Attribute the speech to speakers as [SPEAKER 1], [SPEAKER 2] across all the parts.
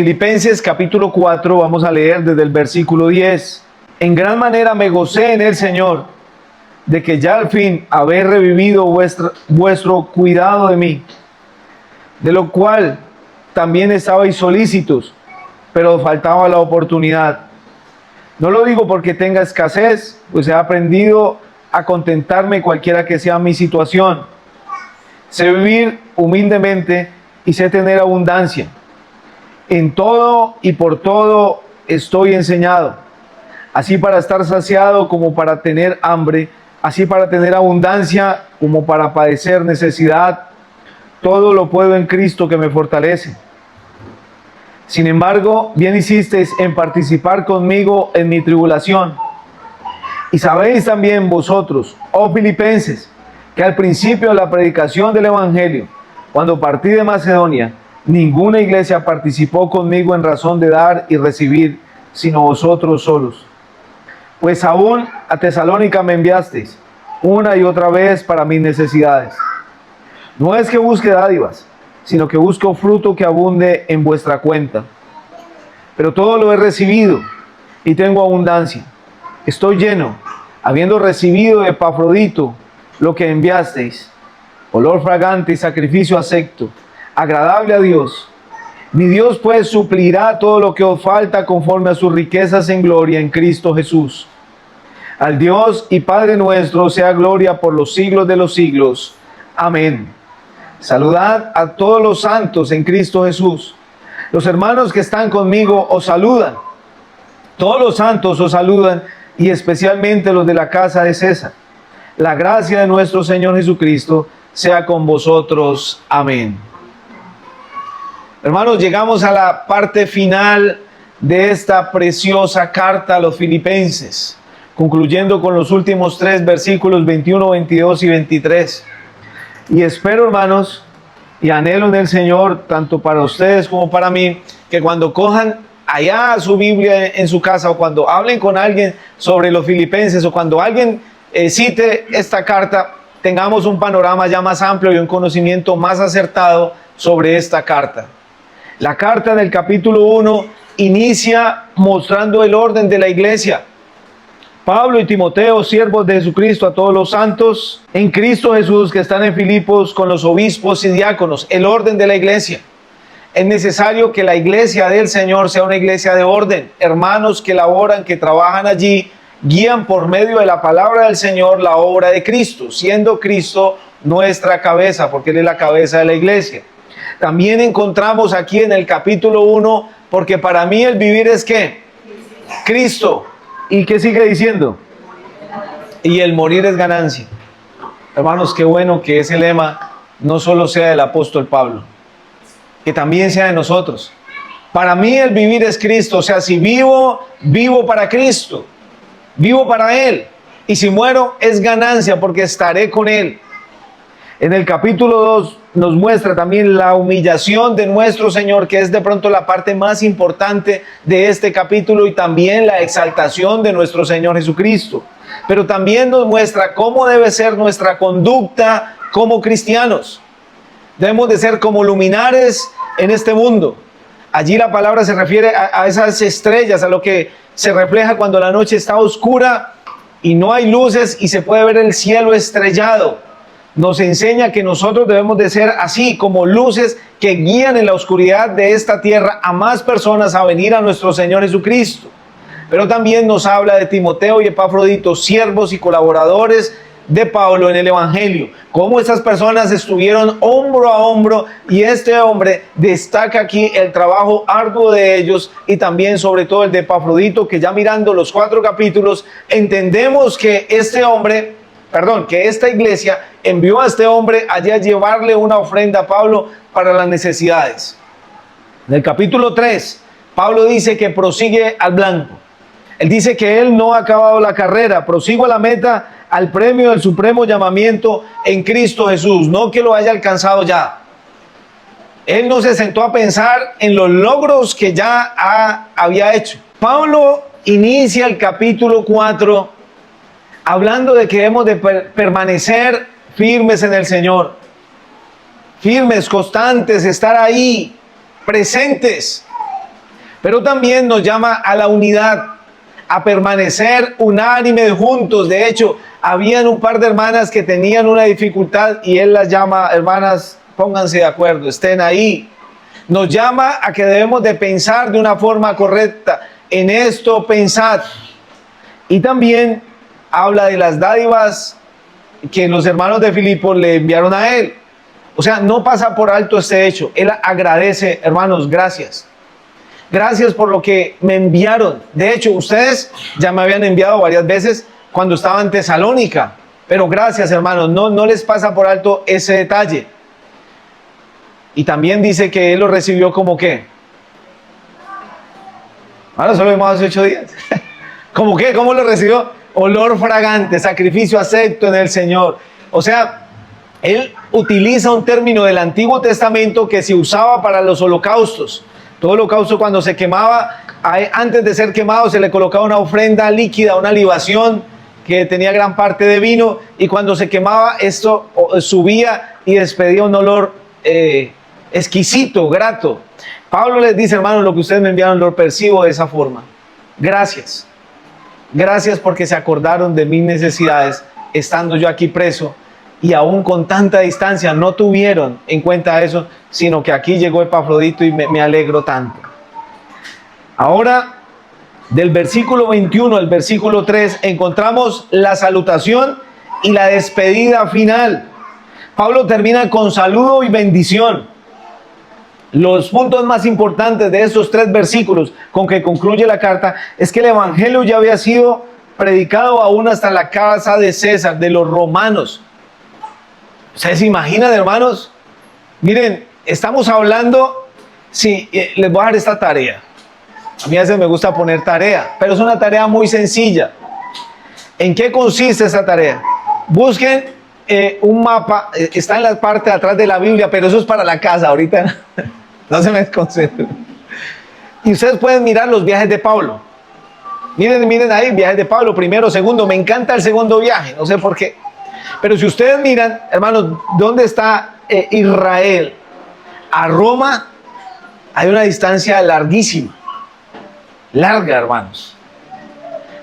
[SPEAKER 1] Filipenses capítulo 4, vamos a leer desde el versículo 10. En gran manera me gocé en el Señor, de que ya al fin habéis revivido vuestro cuidado de mí, de lo cual también estabais solícitos, pero faltaba la oportunidad. No lo digo porque tenga escasez, pues he aprendido a contentarme cualquiera que sea mi situación. Sé vivir humildemente y sé tener abundancia. En todo y por todo estoy enseñado, así para estar saciado como para tener hambre, así para tener abundancia como para padecer necesidad. Todo lo puedo en Cristo que me fortalece. Sin embargo, bien hicisteis en participar conmigo en mi tribulación. Y sabéis también vosotros, oh Filipenses, que al principio de la predicación del Evangelio, cuando partí de Macedonia, ninguna iglesia participó conmigo en razón de dar y recibir, sino vosotros solos. Pues aún a Tesalónica me enviasteis, una y otra vez para mis necesidades. No es que busque dádivas, sino que busco fruto que abunde en vuestra cuenta. Pero todo lo he recibido y tengo abundancia. Estoy lleno, habiendo recibido de Epafrodito lo que enviasteis, olor fragante y sacrificio acepto, agradable a Dios. Mi Dios pues suplirá todo lo que os falta conforme a sus riquezas en gloria en Cristo Jesús. Al Dios y Padre nuestro sea gloria por los siglos de los siglos. Amén. Saludad a todos los santos en Cristo Jesús. Los hermanos que están conmigo os saludan. Todos los santos os saludan, y especialmente los de la casa de César. La gracia de nuestro Señor Jesucristo sea con vosotros. Amén. Hermanos, llegamos a la parte final de esta preciosa carta a los Filipenses, concluyendo con los últimos 3 versículos 21, 22 y 23. Y espero, hermanos, y anhelo en el Señor, tanto para ustedes como para mí, que cuando cojan allá su Biblia en su casa, o cuando hablen con alguien sobre los Filipenses, o cuando alguien cite esta carta, tengamos un panorama ya más amplio y un conocimiento más acertado sobre esta carta. La carta del capítulo 1 inicia mostrando el orden de la iglesia. Pablo y Timoteo, siervos de Jesucristo, a todos los santos en Cristo Jesús que están en Filipos, con los obispos y diáconos, el orden de la iglesia. Es necesario que la iglesia del Señor sea una iglesia de orden. Hermanos que laboran, que trabajan allí, guían por medio de la palabra del Señor la obra de Cristo, siendo Cristo nuestra cabeza, porque Él es la cabeza de la iglesia. También encontramos aquí en el capítulo 1, porque para mí el vivir es ¿qué? Cristo. ¿Y qué sigue diciendo? Y el morir es ganancia. Hermanos, qué bueno que ese lema no solo sea del apóstol Pablo, que también sea de nosotros. Para mí el vivir es Cristo. O sea, si vivo, vivo para Cristo, vivo para Él. Y si muero es ganancia, porque estaré con Él. En el capítulo 2 nos muestra también la humillación de nuestro Señor, que es de pronto la parte más importante de este capítulo, y también la exaltación de nuestro Señor Jesucristo. Pero también nos muestra cómo debe ser nuestra conducta como cristianos. Debemos de ser como luminares en este mundo. Allí la palabra se refiere a esas estrellas, a lo que se refleja cuando la noche está oscura y no hay luces y se puede ver el cielo estrellado. Nos enseña que nosotros debemos de ser así, como luces que guían en la oscuridad de esta tierra a más personas a venir a nuestro Señor Jesucristo. Pero también nos habla de Timoteo y Epafrodito, siervos y colaboradores de Pablo en el Evangelio, cómo estas personas estuvieron hombro a hombro, y este hombre destaca aquí el trabajo arduo de ellos, y también sobre todo el de Epafrodito, que ya mirando los 4 capítulos entendemos que que esta iglesia envió a este hombre allá a llevarle una ofrenda a Pablo para las necesidades. En el capítulo 3, Pablo dice que prosigue al blanco. Él dice que él no ha acabado la carrera, prosigo a la meta, al premio del supremo llamamiento en Cristo Jesús, no que lo haya alcanzado ya. Él no se sentó a pensar en los logros que ya había hecho. Pablo inicia el capítulo 4 hablando de que debemos de permanecer firmes en el Señor. Firmes, constantes, estar ahí, presentes. pero también nos llama a la unidad, a permanecer unánimes juntos. De hecho, habían un par de hermanas que tenían una dificultad y él las llama: hermanas, pónganse de acuerdo, estén ahí. Nos llama a que debemos de pensar de una forma correcta. En esto pensad. Y también habla de las dádivas que los hermanos de Filipos le enviaron a él. O sea, no pasa por alto este hecho. Él agradece: hermanos, gracias. Gracias por lo que me enviaron. De hecho, ustedes ya me habían enviado varias veces cuando estaba en Tesalónica. Pero gracias, hermanos. No les pasa por alto ese detalle. Y también dice que él lo recibió como ¿qué? Ahora solo vimos hace 8 días. ¿Cómo qué? ¿Cómo lo recibió? Olor fragante, sacrificio acepto en el Señor. O sea, él utiliza un término del Antiguo Testamento que se usaba para los holocaustos. Todo holocausto, cuando se quemaba, antes de ser quemado se le colocaba una ofrenda líquida, una libación que tenía gran parte de vino, y cuando se quemaba esto subía y despedía un olor exquisito, grato. Pablo les dice: hermanos, lo que ustedes me enviaron lo percibo de esa forma. Gracias. Gracias porque se acordaron de mis necesidades estando yo aquí preso, y aún con tanta distancia no tuvieron en cuenta eso, sino que aquí llegó Epafrodito y me alegro tanto. Ahora, del versículo 21 al versículo 3, encontramos la salutación y la despedida final. Pablo termina con saludo y bendición. Los puntos más importantes de estos 3 versículos con que concluye la carta es que el evangelio ya había sido predicado aún hasta la casa de César, de los romanos. ¿Ustedes se imaginan, hermanos? Miren, estamos hablando, sí, les voy a dar esta tarea. A mí a veces me gusta poner tarea, pero es una tarea muy sencilla. ¿En qué consiste esa tarea? Busquen un mapa, está en la parte de atrás de la Biblia, pero eso es para la casa, ahorita no se me concentren. Y ustedes pueden mirar los viajes de Pablo. Miren ahí, viajes de Pablo, primero, segundo. Me encanta el segundo viaje, no sé por qué. Pero si ustedes miran, hermanos, ¿dónde está Israel? A Roma hay una distancia larguísima. Larga, hermanos.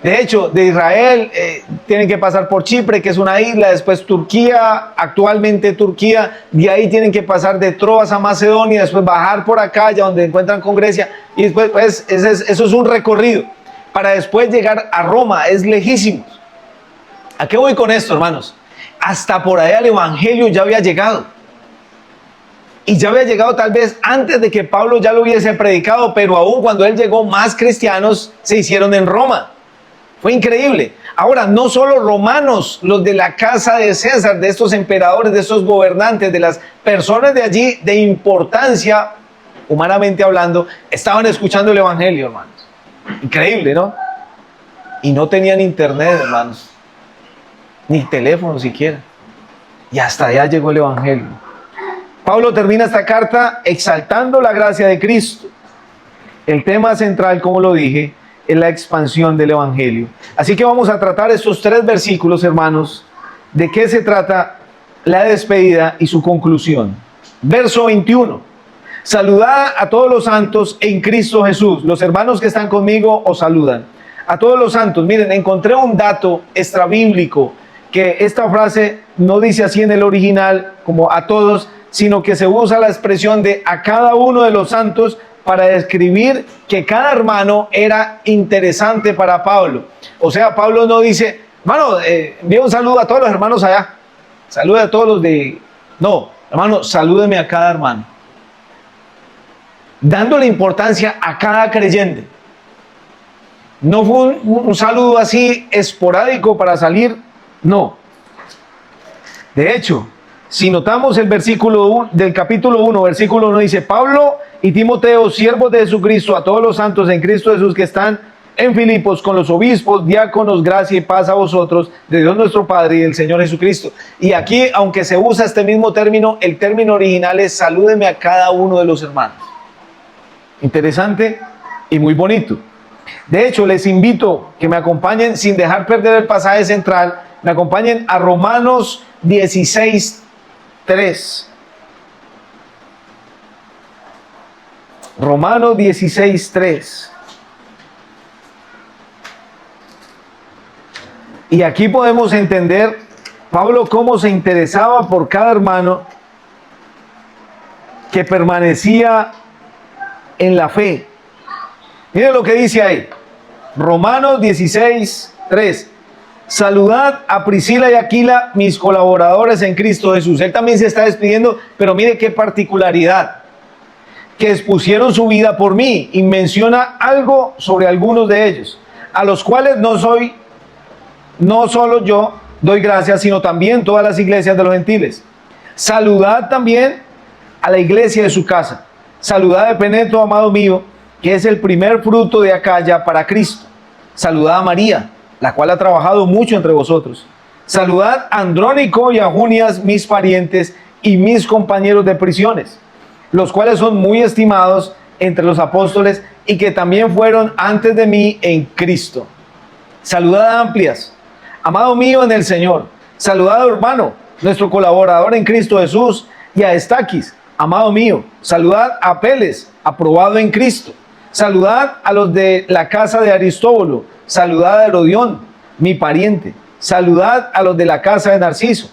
[SPEAKER 1] De hecho, de Israel tienen que pasar por Chipre, que es una isla, después Turquía, actualmente Turquía, de ahí tienen que pasar de Troas a Macedonia, después bajar por acá, ya donde encuentran con Grecia, y después, pues, eso es un recorrido, para después llegar a Roma, es lejísimo. ¿A qué voy con esto, hermanos? Hasta por allá el evangelio ya había llegado. Y ya había llegado tal vez antes de que Pablo ya lo hubiese predicado, pero aún cuando él llegó, más cristianos se hicieron en Roma. Fue increíble. Ahora, no solo romanos, los de la casa de César, de estos emperadores, de estos gobernantes, de las personas de allí de importancia, humanamente hablando, estaban escuchando el evangelio, hermanos. Increíble, ¿no? Y no tenían internet, hermanos, ni teléfono siquiera. Y hasta allá llegó el evangelio. Pablo termina esta carta exaltando la gracia de Cristo. El tema central, como lo dije, es la expansión del evangelio. Así que vamos a tratar estos 3 versículos, hermanos. ¿De qué se trata la despedida y su conclusión? Verso 21. Saludad a todos los santos en Cristo Jesús. Los hermanos que están conmigo os saludan. A todos los santos. Miren, encontré un dato extrabíblico, que esta frase no dice así en el original, como a todos, sino que se usa la expresión de a cada uno de los santos para describir que cada hermano era interesante para Pablo. O sea, Pablo no dice: hermano, envío un saludo a todos los hermanos allá, salude a todos los de... No, hermano, salúdeme a cada hermano, dándole importancia a cada creyente. No fue un saludo así esporádico para salir, no. De hecho, si notamos el versículo 1 del capítulo 1, versículo 1, dice: Pablo y Timoteo, siervos de Jesucristo, a todos los santos en Cristo Jesús que están en Filipos, con los obispos, diáconos, gracia y paz a vosotros, de Dios nuestro Padre y del Señor Jesucristo. Y aquí, aunque se usa este mismo término, el término original es: salúdeme a cada uno de los hermanos. Interesante y muy bonito. De hecho, les invito que me acompañen, sin dejar perder el pasaje central, me acompañen a Romanos 16:3. Romanos 16:3. Y aquí podemos entender Pablo cómo se interesaba por cada hermano que permanecía en la fe. Miren lo que dice ahí. Romanos 16:3. Saludad a Priscila y Aquila, mis colaboradores en Cristo Jesús. Él también se está despidiendo, pero mire qué particularidad. Que expusieron su vida por mí, y menciona algo sobre algunos de ellos, a los cuales no solo yo doy gracias, sino también todas las iglesias de los gentiles. Saludad también a la iglesia de su casa. Saludad a Epeneto, amado mío, que es el primer fruto de Acaya para Cristo. Saludad a María, la cual ha trabajado mucho entre vosotros. Saludad a Andrónico y a Junias, mis parientes y mis compañeros de prisiones, los cuales son muy estimados entre los apóstoles y que también fueron antes de mí en Cristo. Saludad a Amplias, amado mío en el Señor. Saludad a Urbano, nuestro colaborador en Cristo Jesús, y a Estaquis, amado mío. Saludad a Apeles, aprobado en Cristo. Saludad a los de la casa de Aristóbulo. Saludad a Herodión, mi pariente. Saludad a los de la casa de Narciso,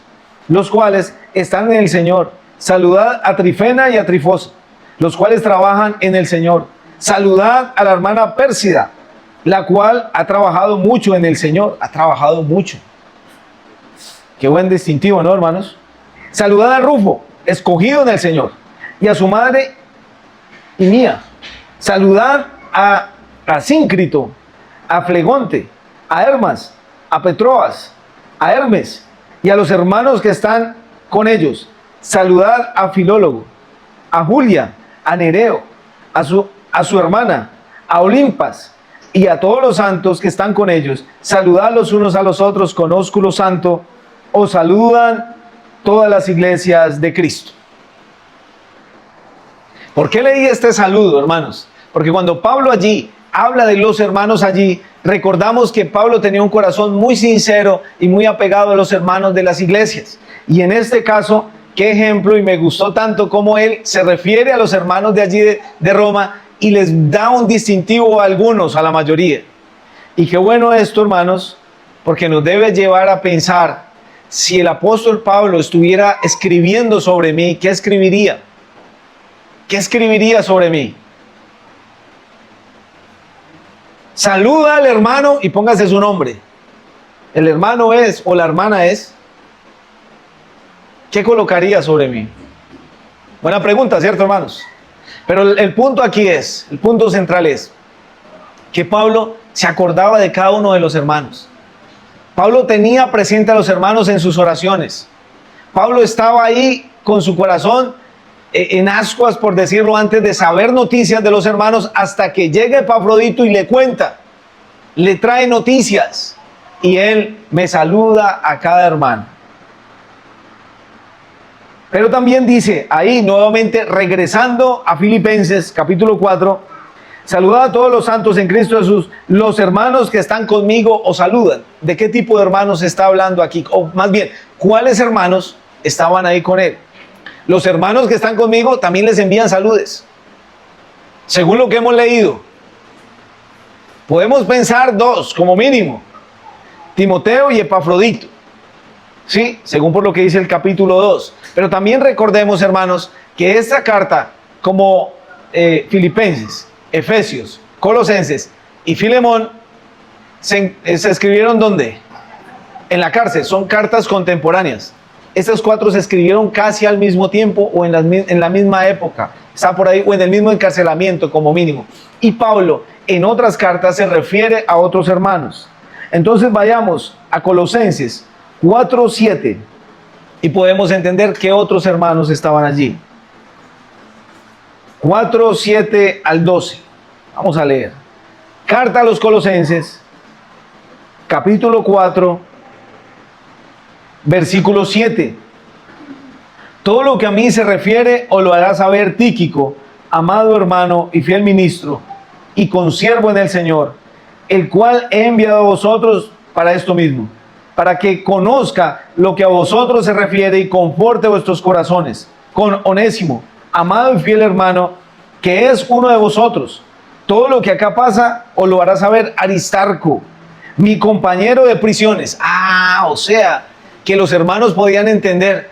[SPEAKER 1] los cuales están en el Señor. Saludad a Trifena y a Trifosa, los cuales trabajan en el Señor. Saludad a la hermana Pérsida, la cual ha trabajado mucho en el Señor. Ha trabajado mucho. Qué buen distintivo, ¿no, hermanos? Saludad a Rufo, escogido en el Señor, y a su madre y mía. Saludad a Asíncrito, a Flegonte, a Hermas, a Petroas, a Hermes, y a los hermanos que están con ellos. Saludad a Filólogo, a Julia, a Nereo, a su hermana, a Olimpas, y a todos los santos que están con ellos. Saludad los unos a los otros con ósculo santo. Os saludan todas las iglesias de Cristo. ¿Por qué leí este saludo, hermanos? Porque cuando Pablo allí habla de los hermanos allí, recordamos que Pablo tenía un corazón muy sincero y muy apegado a los hermanos de las iglesias. Y en este caso, qué ejemplo, y me gustó tanto cómo él se refiere a los hermanos de allí de Roma y les da un distintivo a algunos, a la mayoría. Y qué bueno esto, hermanos, porque nos debe llevar a pensar, si el apóstol Pablo estuviera escribiendo sobre mí, ¿qué escribiría? ¿Qué escribiría sobre mí? Saluda al hermano y póngase su nombre. El hermano es, o la hermana es. ¿Qué colocaría sobre mí? Buena pregunta, ¿cierto, hermanos? Pero el punto aquí es, el punto central es, que Pablo se acordaba de cada uno de los hermanos. Pablo tenía presente a los hermanos en sus oraciones. Pablo estaba ahí con su corazón en ascuas, por decirlo, antes de saber noticias de los hermanos, hasta que llega Epafrodito y le cuenta, le trae noticias, y él me saluda a cada hermano. Pero también dice ahí, nuevamente regresando a Filipenses capítulo 4, saludad a todos los santos en Cristo Jesús, los hermanos que están conmigo os saludan. ¿De qué tipo de hermanos está hablando aquí? O más bien, ¿cuáles hermanos estaban ahí con él? Los hermanos que están conmigo también les envían saludes, según lo que hemos leído. Podemos pensar dos como mínimo, Timoteo y Epafrodito, ¿sí? Según por lo que dice el capítulo 2. Pero también recordemos, hermanos, que esta carta, como Filipenses, Efesios, Colosenses y Filemón, se escribieron ¿dónde? En la cárcel. Son cartas contemporáneas. Estas cuatro se escribieron casi al mismo tiempo o en la misma época. Está por ahí, o en el mismo encarcelamiento como mínimo. Y Pablo en otras cartas se refiere a otros hermanos. Entonces vayamos a Colosenses 4:7 y podemos entender qué otros hermanos estaban allí. 4:7 al 12. Vamos a leer. Carta a los Colosenses, capítulo 4, versículo 7. Todo lo que a mí se refiere os lo hará saber Tíquico, amado hermano y fiel ministro, y consiervo en el Señor, el cual he enviado a vosotros para esto mismo, para que conozca lo que a vosotros se refiere y conforte vuestros corazones, con Onésimo, amado y fiel hermano, que es uno de vosotros. Todo lo que acá pasa os lo hará saber Aristarco, mi compañero de prisiones. O sea, que los hermanos podían entender.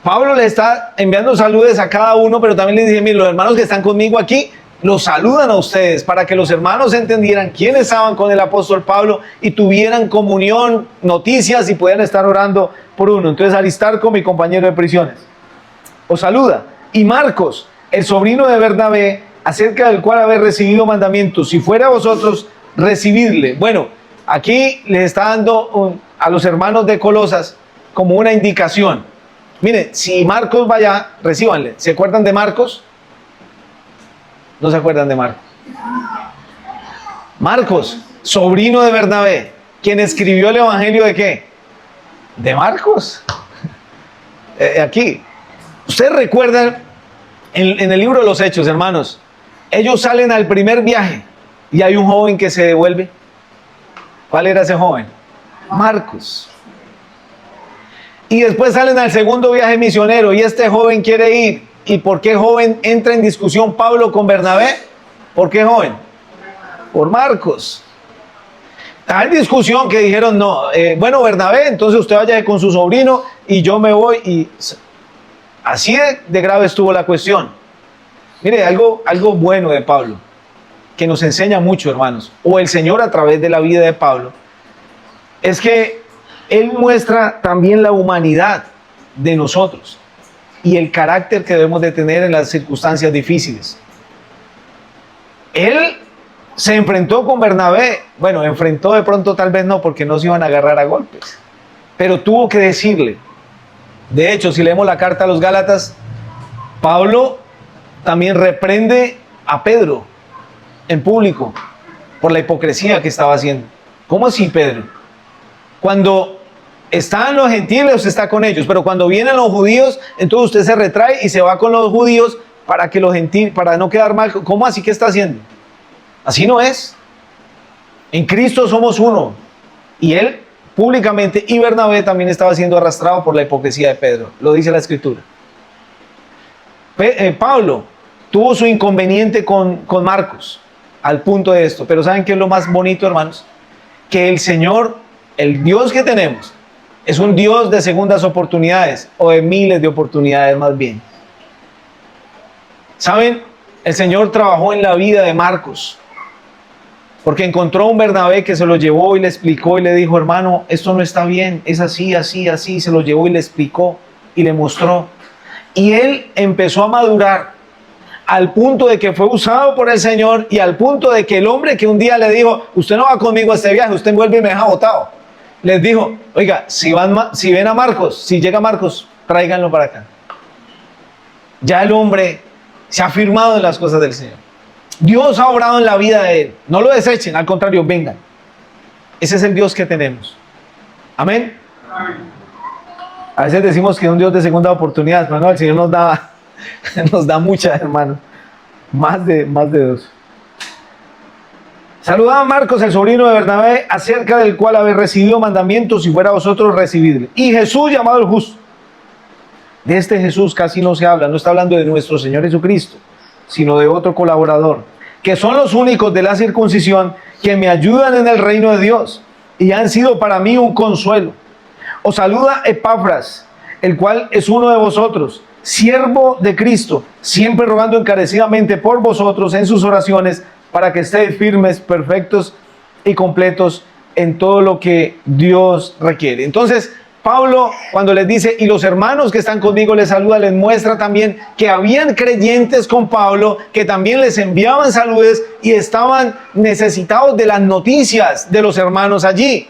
[SPEAKER 1] Pablo le está enviando saludos a cada uno, pero también le dice, miren, los hermanos que están conmigo aquí, los saludan a ustedes, para que los hermanos entendieran quiénes estaban con el apóstol Pablo y tuvieran comunión, noticias y pudieran estar orando por uno. Entonces Aristarco, mi compañero de prisiones, os saluda. Y Marcos, el sobrino de Bernabé, acerca del cual habéis recibido mandamientos, si fuera vosotros, recibidle. Bueno, aquí les está dando a los hermanos de Colosas como una indicación. Mire, si Marcos va allá, recíbanle. ¿Se acuerdan de Marcos? ¿No se acuerdan de Marcos? Marcos, sobrino de Bernabé, quien escribió el evangelio de ¿qué? De Marcos. Aquí. Ustedes recuerdan en el libro de los Hechos, hermanos, ellos salen al primer viaje y hay un joven que se devuelve. ¿Cuál era ese joven? Marcos. Y después salen al segundo viaje misionero y este joven quiere ir. ¿Y por qué joven entra en discusión Pablo con Bernabé? ¿Por qué joven? Por Marcos. Tal discusión que dijeron, no, bueno, Bernabé, entonces usted vaya con su sobrino y yo me voy. Y así de grave estuvo la cuestión. Mire, algo bueno de Pablo, que nos enseña mucho, hermanos, o el Señor a través de la vida de Pablo, es que Él muestra también la humanidad de nosotros y el carácter que debemos de tener en las circunstancias difíciles. Él se enfrentó con Bernabé, bueno, enfrentó de pronto tal vez no, porque no se iban a agarrar a golpes, pero tuvo que decirle. De hecho, si leemos la carta a los Gálatas, Pablo también reprende a Pedro en público por la hipocresía que estaba haciendo. ¿Cómo así, Pedro? Cuando están los gentiles, usted está con ellos, pero cuando vienen los judíos, entonces usted se retrae y se va con los judíos para que los gentiles, para no quedar mal. ¿Cómo así? ¿Qué está haciendo? Así no es. En Cristo somos uno. Y él públicamente, y Bernabé también estaba siendo arrastrado por la hipocresía de Pedro. Lo dice la Escritura. Pablo tuvo su inconveniente con Marcos al punto de esto. Pero ¿saben qué es lo más bonito, hermanos? Que el Señor, el Dios que tenemos, es un Dios de segundas oportunidades, o de miles de oportunidades más bien. ¿Saben? El Señor trabajó en la vida de Marcos, porque encontró a un Bernabé que se lo llevó y le explicó y le dijo, hermano, esto no está bien, es así, así, así. Se lo llevó y le explicó y le mostró. Y él empezó a madurar al punto de que fue usado por el Señor y al punto de que el hombre que un día le dijo, usted no va conmigo a este viaje, usted vuelve y me deja botado. Les dijo, oiga, si ven a Marcos, si llega Marcos, tráiganlo para acá. Ya el hombre se ha firmado en las cosas del Señor. Dios ha obrado en la vida de él. No lo desechen, al contrario, vengan. Ese es el Dios que tenemos. Amén. A veces decimos que es un Dios de segunda oportunidad, pero no, el Señor nos da muchas, hermano. Más de dos. Saludaba a Marcos, el sobrino de Bernabé, acerca del cual habéis recibido mandamientos, si fuera vosotros recibidle. Y Jesús, llamado el justo. De este Jesús casi no se habla, no está hablando de nuestro Señor Jesucristo, sino de otro colaborador, que son los únicos de la circuncisión que me ayudan en el reino de Dios y han sido para mí un consuelo. Os saluda Epafras, el cual es uno de vosotros, siervo de Cristo, siempre rogando encarecidamente por vosotros en sus oraciones, para que estéis firmes, perfectos y completos en todo lo que Dios requiere. Entonces, Pablo, cuando les dice, y los hermanos que están conmigo les saludan, les muestra también que habían creyentes con Pablo, que también les enviaban saludos y estaban necesitados de las noticias de los hermanos allí,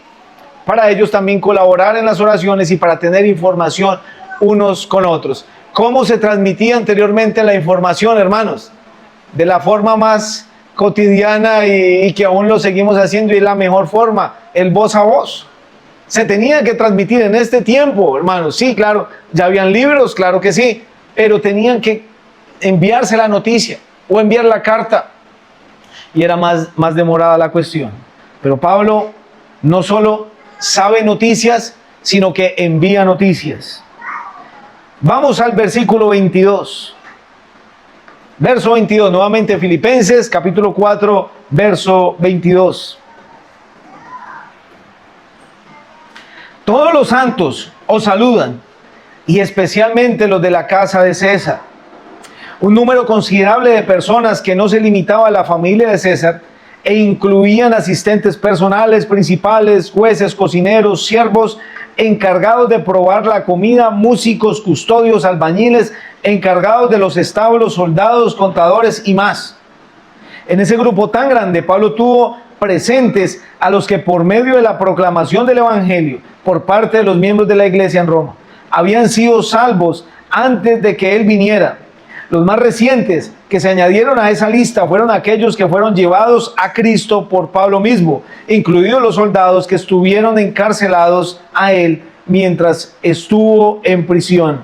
[SPEAKER 1] para ellos también colaborar en las oraciones y para tener información unos con otros. ¿Cómo se transmitía anteriormente la información, hermanos? De la forma más cotidiana y que aún lo seguimos haciendo, y es la mejor forma, el voz a voz. Se tenía que transmitir en este tiempo, hermanos. Sí, claro, ya habían libros, claro que sí, pero tenían que enviarse la noticia o enviar la carta, y era más demorada la cuestión. Pero Pablo no solo sabe noticias, sino que envía noticias. Vamos al versículo 22. Verso 22, nuevamente Filipenses, capítulo 4, verso 22. Todos los santos os saludan, y especialmente los de la casa de César. Un número considerable de personas que no se limitaba a la familia de César e incluían asistentes personales, principales, jueces, cocineros, siervos, encargados de probar la comida, músicos, custodios, albañiles, encargados de los establos, soldados, contadores y más. En ese grupo tan grande, Pablo tuvo presentes a los que por medio de la proclamación del Evangelio por parte de los miembros de la iglesia en Roma habían sido salvos antes de que él viniera. Los más recientes que se añadieron a esa lista fueron aquellos que fueron llevados a Cristo por Pablo mismo, incluidos los soldados que estuvieron encarcelados a él mientras estuvo en prisión.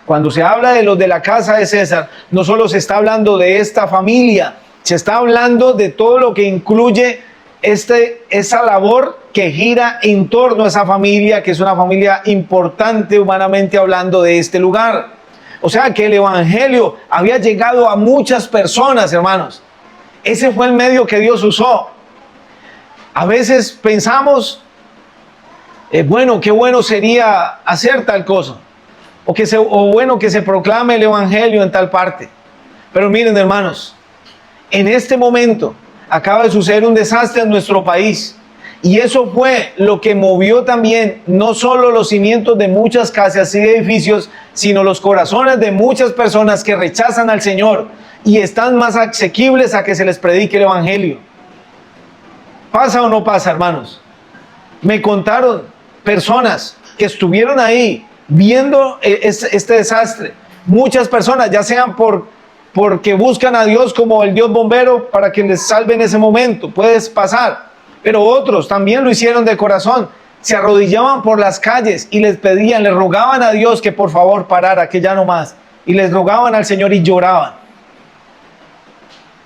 [SPEAKER 1] Cuando se habla de los de la casa de César, no solo se está hablando de esta familia, se está hablando de todo lo que incluye esa labor que gira en torno a esa familia, que es una familia importante humanamente hablando de este lugar. O sea que el Evangelio había llegado a muchas personas, hermanos. Ese fue el medio que Dios usó. A veces pensamos, bueno, qué bueno sería hacer tal cosa. O bueno que se proclame el Evangelio en tal parte. Pero miren, hermanos, en este momento acaba de suceder un desastre en nuestro país. Y eso fue lo que movió también no solo los cimientos de muchas casas y edificios, sino los corazones de muchas personas que rechazan al Señor y están más asequibles a que se les predique el Evangelio. ¿Pasa o no pasa, hermanos? Me contaron personas que estuvieron ahí viendo este desastre. Muchas personas, ya sean porque buscan a Dios como el Dios bombero para que les salve en ese momento, puede pasar. Pero otros también lo hicieron de corazón. Se arrodillaban por las calles y les pedían, les rogaban a Dios que por favor parara, que ya no más. Y les rogaban al Señor y lloraban.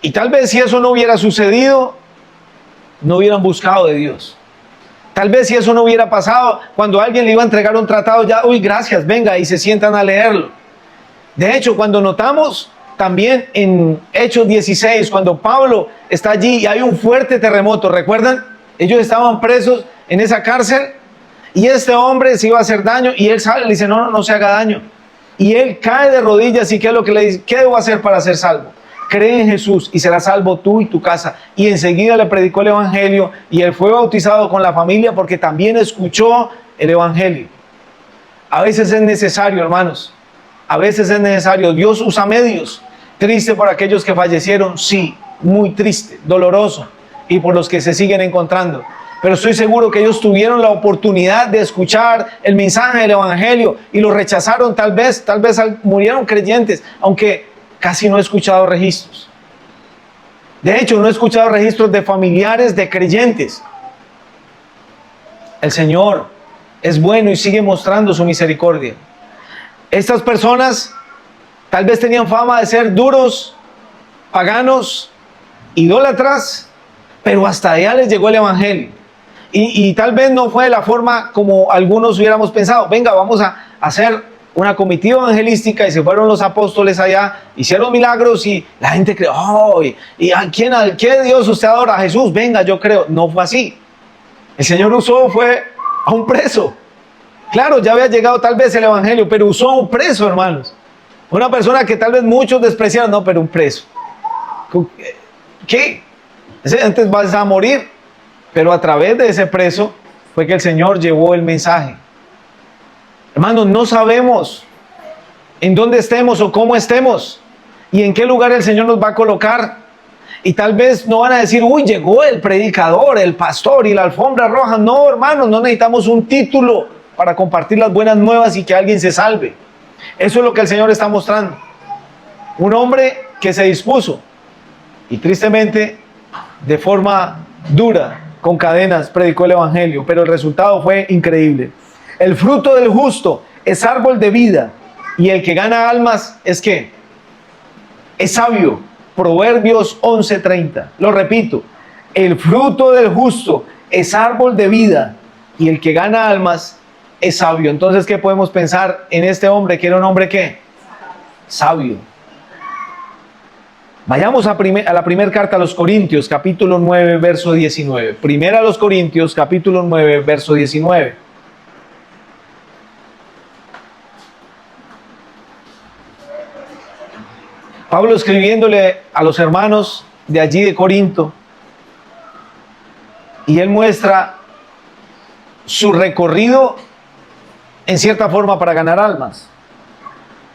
[SPEAKER 1] Y tal vez si eso no hubiera sucedido, no hubieran buscado de Dios. Tal vez si eso no hubiera pasado, cuando alguien le iba a entregar un tratado, ya, uy, gracias, venga, y se sientan a leerlo. De hecho, cuando notamos también en Hechos 16, cuando Pablo está allí y hay un fuerte terremoto, ¿recuerdan? Ellos estaban presos en esa cárcel y este hombre se iba a hacer daño y él sale y le dice, no se haga daño. Y él cae de rodillas y ¿qué es lo que le dice? ¿Qué debo hacer para ser salvo? Cree en Jesús y serás salvo tú y tu casa. Y enseguida le predicó el Evangelio y él fue bautizado con la familia porque también escuchó el Evangelio. A veces es necesario, hermanos. A veces es necesario. Dios usa medios. Triste por aquellos que fallecieron, sí, muy triste, doloroso, y por los que se siguen encontrando. Pero estoy seguro que ellos tuvieron la oportunidad de escuchar el mensaje del Evangelio y lo rechazaron tal vez murieron creyentes, aunque casi no he escuchado registros. De hecho, no he escuchado registros de familiares de creyentes. El Señor es bueno y sigue mostrando su misericordia. Estas personas tal vez tenían fama de ser duros, paganos, idólatras, pero hasta allá les llegó el Evangelio. Y tal vez no fue de la forma como algunos hubiéramos pensado. Venga, vamos a hacer una comitiva evangelística y se fueron los apóstoles allá, hicieron milagros y la gente creyó. Oh, ¿y a qué Dios usted adora? A Jesús, venga, yo creo. No fue así. El Señor fue a un preso. Claro, ya había llegado tal vez el Evangelio, pero usó a un preso, hermanos. Una persona que tal vez muchos despreciaron, no, pero un preso. ¿Qué? Antes vas a morir. Pero a través de ese preso fue que el Señor llevó el mensaje. Hermanos, no sabemos en dónde estemos o cómo estemos y en qué lugar el Señor nos va a colocar. Y tal vez no van a decir, uy, llegó el predicador, el pastor y la alfombra roja. No, hermanos, no necesitamos un título para compartir las buenas nuevas y que alguien se salve. Eso es lo que el Señor está mostrando. Un hombre que se dispuso y tristemente de forma dura, con cadenas, predicó el Evangelio, pero el resultado fue increíble. El fruto del justo es árbol de vida y el que gana almas es ¿qué? Es sabio. Proverbios 11:30. Lo repito, el fruto del justo es árbol de vida y el que gana almas es sabio. Entonces, ¿qué podemos pensar en este hombre que era un hombre qué? Sabio. Vayamos a la primera carta a los Corintios, capítulo 9, verso 19. Primera a los Corintios, capítulo 9, verso 19. Pablo escribiéndole a los hermanos de allí de Corinto, y él muestra su recorrido en cierta forma para ganar almas.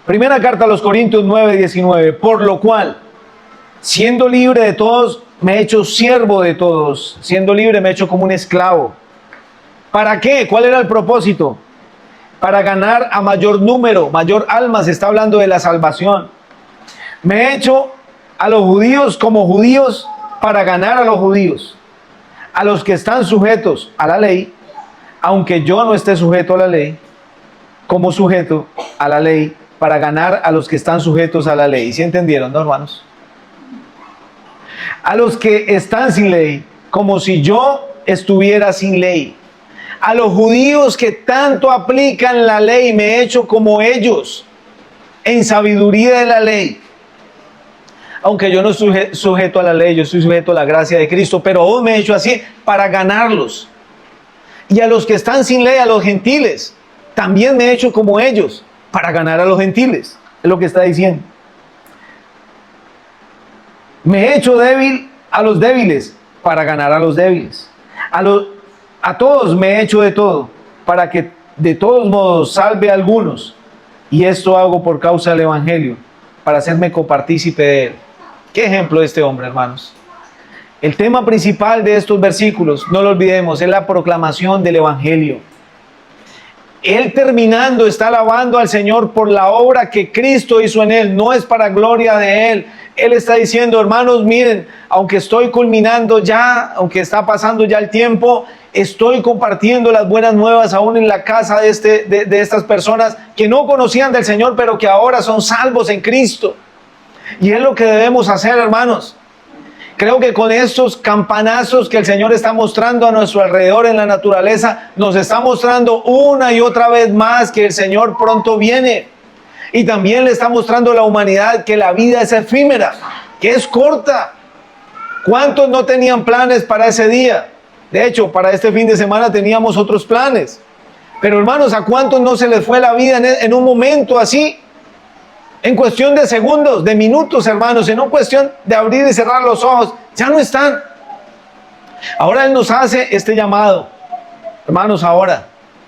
[SPEAKER 1] Primera carta a los Corintios 9, 19. Por lo cual, siendo libre de todos, me he hecho siervo de todos. Siendo libre me he hecho como un esclavo. ¿Para qué? ¿Cuál era el propósito? Para ganar a mayor número, mayor alma. Se está hablando de la salvación. Me he hecho a los judíos como judíos para ganar a los judíos. A los que están sujetos a la ley, aunque yo no esté sujeto a la ley, como sujeto a la ley, para ganar a los que están sujetos a la ley. ¿Sí entendieron, no, hermanos? A los que están sin ley, como si yo estuviera sin ley. A los judíos que tanto aplican la ley, me he hecho como ellos, en sabiduría de la ley. Aunque yo no estoy sujeto a la ley, yo estoy sujeto a la gracia de Cristo, pero aún me he hecho así para ganarlos. Y a los que están sin ley, a los gentiles, también me he hecho como ellos, para ganar a los gentiles. Es lo que está diciendo. Me he hecho débil a los débiles, para ganar a los débiles. A todos me he hecho de todo, para que de todos modos salve a algunos. Y esto hago por causa del Evangelio, para hacerme copartícipe de él. ¿Qué ejemplo de este hombre, hermanos? El tema principal de estos versículos, no lo olvidemos, es la proclamación del Evangelio. Él terminando está alabando al Señor por la obra que Cristo hizo en él, no es para gloria de él. Él está diciendo, hermanos, miren, aunque estoy culminando ya, aunque está pasando ya el tiempo, estoy compartiendo las buenas nuevas aún en la casa de estas personas que no conocían del Señor, pero que ahora son salvos en Cristo. Y es lo que debemos hacer, hermanos. Creo que con estos campanazos que el Señor está mostrando a nuestro alrededor en la naturaleza, nos está mostrando una y otra vez más que el Señor pronto viene. Y también le está mostrando a la humanidad que la vida es efímera, que es corta. ¿Cuántos no tenían planes para ese día? De hecho, para este fin de semana teníamos otros planes. Pero hermanos, ¿a cuántos no se les fue la vida en un momento así? En cuestión de segundos, de minutos, hermanos, en una cuestión de abrir y cerrar los ojos, ya no están. Ahora Él nos hace este llamado. Hermanos, ahora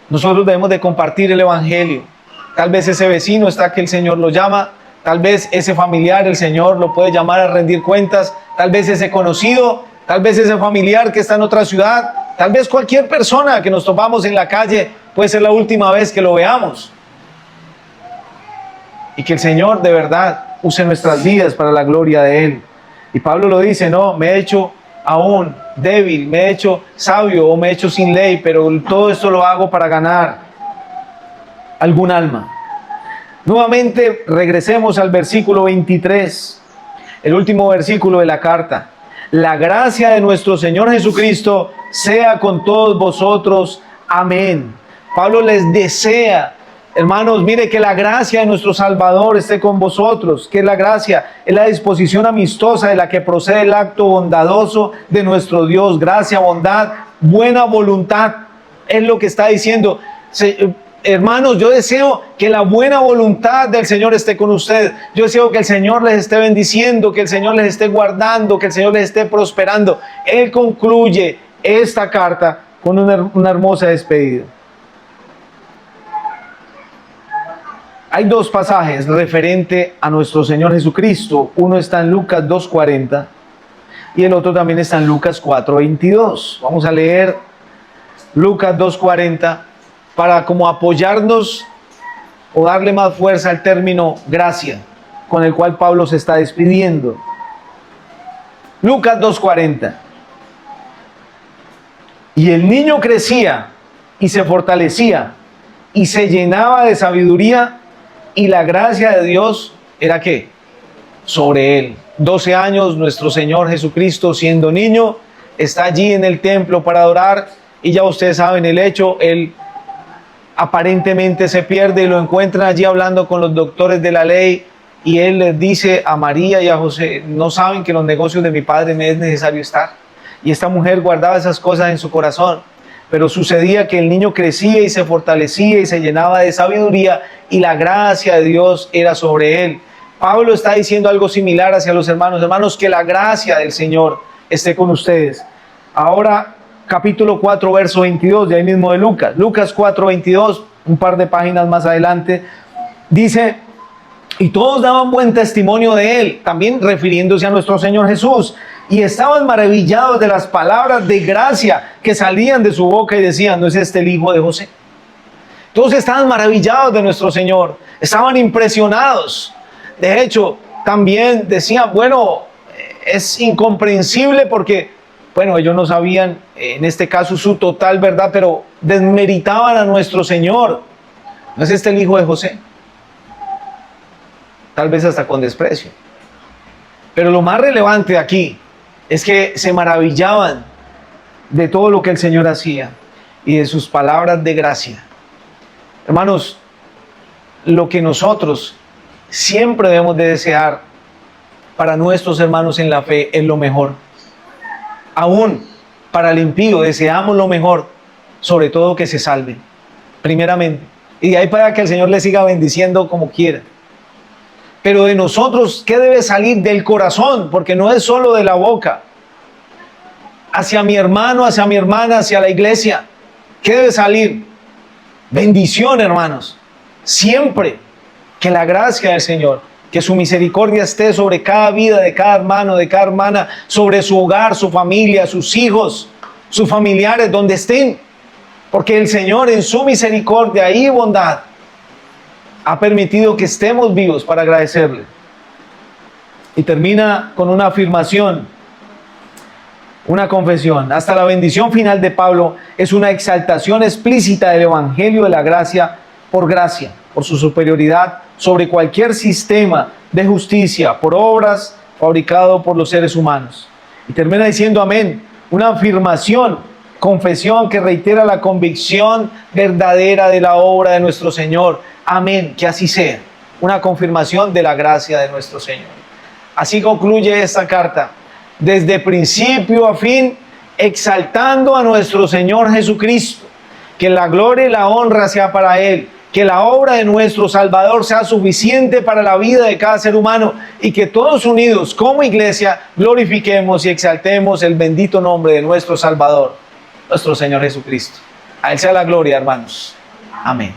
[SPEAKER 1] nosotros debemos de compartir el Evangelio. Tal vez ese vecino está que el Señor lo llama, tal vez ese familiar el Señor lo puede llamar a rendir cuentas, tal vez ese conocido, tal vez ese familiar que está en otra ciudad, tal vez cualquier persona que nos topamos en la calle puede ser la última vez que lo veamos. Y que el Señor de verdad use nuestras vidas para la gloria de Él. Y Pablo lo dice, no, me he hecho aún débil, me he hecho sabio o me he hecho sin ley, pero todo esto lo hago para ganar algún alma. Nuevamente regresemos al versículo 23, el último versículo de la carta. La gracia de nuestro Señor Jesucristo sea con todos vosotros. Amén. Pablo les desea, hermanos, mire que la gracia de nuestro Salvador esté con vosotros. ¿Qué es la gracia? Es la disposición amistosa de la que procede el acto bondadoso de nuestro Dios. Gracia, bondad, buena voluntad. Es lo que está diciendo. Hermanos, yo deseo que la buena voluntad del Señor esté con ustedes. Yo deseo que el Señor les esté bendiciendo, que el Señor les esté guardando, que el Señor les esté prosperando. Él concluye esta carta con una hermosa despedida. Hay dos pasajes referente a nuestro Señor Jesucristo. Uno está en Lucas 2:40 y el otro también está en Lucas 4:22. Vamos a leer Lucas 2:40 para como apoyarnos o darle más fuerza al término gracia con el cual Pablo se está despidiendo. Lucas 2:40. Y el niño crecía y se fortalecía y se llenaba de sabiduría, y la gracia de Dios era ¿qué? Sobre él. 12 años, nuestro Señor Jesucristo, siendo niño, está allí en el templo para adorar, y ya ustedes saben el hecho. Él aparentemente se pierde y lo encuentran allí hablando con los doctores de la ley, y él les dice a María y a José: no saben que en los negocios de mi padre me es necesario estar. Y esta mujer guardaba esas cosas en su corazón. Pero sucedía que el niño crecía y se fortalecía y se llenaba de sabiduría, y la gracia de Dios era sobre él. Pablo está diciendo algo similar hacia los hermanos. Hermanos, que la gracia del Señor esté con ustedes. Ahora, capítulo 4, verso 22, de ahí mismo de Lucas. Lucas 4, 22, un par de páginas más adelante, dice: y todos daban buen testimonio de él, también refiriéndose a nuestro Señor Jesús, y estaban maravillados de las palabras de gracia que salían de su boca, y decían: ¿no es este el hijo de José? Todos estaban maravillados de nuestro Señor, estaban impresionados. De hecho, también decían: bueno, es incomprensible porque, bueno, ellos no sabían, en este caso, su total verdad, pero desmeritaban a nuestro Señor. ¿No es este el hijo de José? Tal vez hasta con desprecio. Pero lo más relevante aquí es que se maravillaban de todo lo que el Señor hacía y de sus palabras de gracia. Hermanos, lo que nosotros siempre debemos de desear para nuestros hermanos en la fe es lo mejor. Aún para el impío deseamos lo mejor, sobre todo que se salven, primeramente. Y de ahí para que el Señor les siga bendiciendo como quiera. Pero de nosotros, ¿qué debe salir del corazón? Porque no es solo de la boca. Hacia mi hermano, hacia mi hermana, hacia la iglesia, ¿qué debe salir? Bendición, hermanos. Siempre que la gracia del Señor, que su misericordia esté sobre cada vida de cada hermano, de cada hermana, sobre su hogar, su familia, sus hijos, sus familiares, donde estén. Porque el Señor, en su misericordia y bondad, ha permitido que estemos vivos para agradecerle. Y termina con una afirmación, una confesión. Hasta la bendición final de Pablo es una exaltación explícita del Evangelio de la gracia, por su superioridad sobre cualquier sistema de justicia por obras fabricado por los seres humanos. Y termina diciendo amén, una afirmación, confesión que reitera la convicción verdadera de la obra de nuestro Señor. Amén, que así sea. Una confirmación de la gracia de nuestro Señor. Así concluye esta carta, desde principio a fin, exaltando a nuestro Señor Jesucristo. Que la gloria y la honra sea para Él. Que la obra de nuestro Salvador sea suficiente para la vida de cada ser humano. Y que todos unidos como iglesia glorifiquemos y exaltemos el bendito nombre de nuestro Salvador, nuestro Señor Jesucristo. A Él sea la gloria, hermanos. Amén.